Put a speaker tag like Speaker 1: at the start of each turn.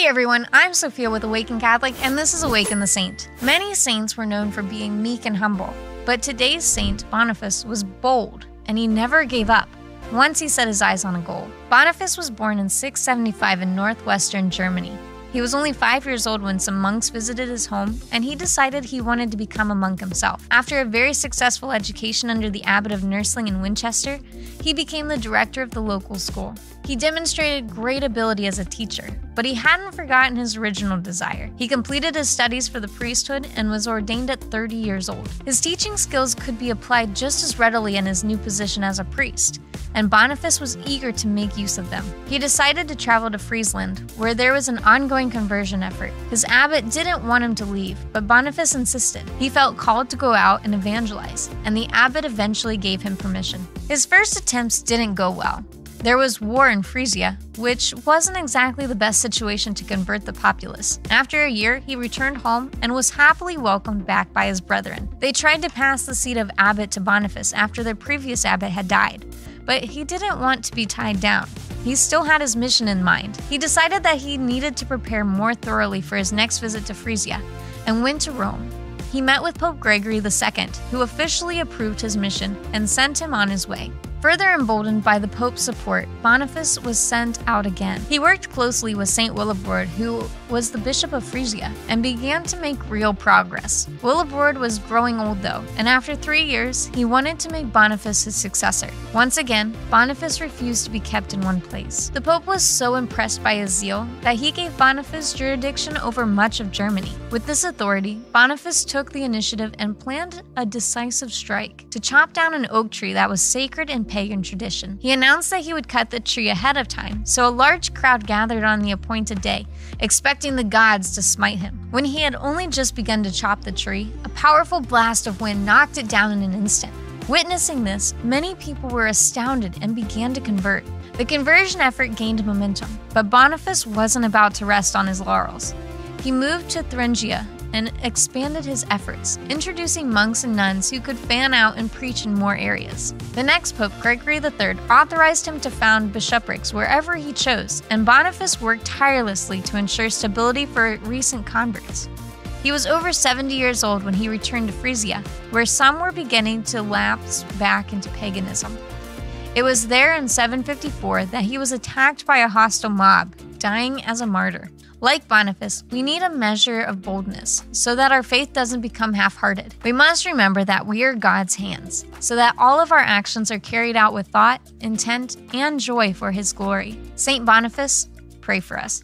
Speaker 1: Hey everyone, I'm Sophia with Awaken Catholic, and this is Awaken the Saint. Many saints were known for being meek and humble, but today's saint, Boniface, was bold, and he never gave up once he set his eyes on a goal. Boniface was born in 675 in northwestern Germany. He was only 5 years old when some monks visited his home, and he decided he wanted to become a monk himself. After a very successful education under the abbot of Nursling in Winchester, he became the director of the local school. He demonstrated great ability as a teacher, but he hadn't forgotten his original desire. He completed his studies for the priesthood and was ordained at 30 years old. His teaching skills could be applied just as readily in his new position as a priest, and Boniface was eager to make use of them. He decided to travel to Friesland, where there was an ongoing conversion effort. His abbot didn't want him to leave, but Boniface insisted. He felt called to go out and evangelize, and the abbot eventually gave him permission. His first attempts didn't go well. There was war in Fresia, which wasn't exactly the best situation to convert the populace. After a year, he returned home and was happily welcomed back by his brethren. They tried to pass the seat of abbot to Boniface after their previous abbot had died, but he didn't want to be tied down. He still had his mission in mind. He decided that he needed to prepare more thoroughly for his next visit to Fresia and went to Rome. He met with Pope Gregory II, who officially approved his mission and sent him on his way. Further emboldened by the Pope's support, Boniface was sent out again. He worked closely with Saint Willibrord, who was the Bishop of Fresia, and began to make real progress. Willibrord was growing old though, and after 3 years, he wanted to make Boniface his successor. Once again, Boniface refused to be kept in one place. The Pope was so impressed by his zeal that he gave Boniface jurisdiction over much of Germany. With this authority, Boniface took the initiative and planned a decisive strike to chop down an oak tree that was sacred in pagan tradition. He announced that he would cut the tree ahead of time, so a large crowd gathered on the appointed day, expecting the gods to smite him. When he had only just begun to chop the tree, a powerful blast of wind knocked it down in an instant. Witnessing this, many people were astounded and began to convert. The conversion effort gained momentum, but Boniface wasn't about to rest on his laurels. He moved to Thuringia and expanded his efforts, introducing monks and nuns who could fan out and preach in more areas. The next Pope, Gregory III, authorized him to found bishoprics wherever he chose, and Boniface worked tirelessly to ensure stability for recent converts. He was over 70 years old when he returned to Fresia, where some were beginning to lapse back into paganism. It was there in 754 that he was attacked by a hostile mob, dying as a martyr. Like Boniface, we need a measure of boldness so that our faith doesn't become half-hearted. We must remember that we are God's hands, so that all of our actions are carried out with thought, intent, and joy for His glory. Saint Boniface, pray for us.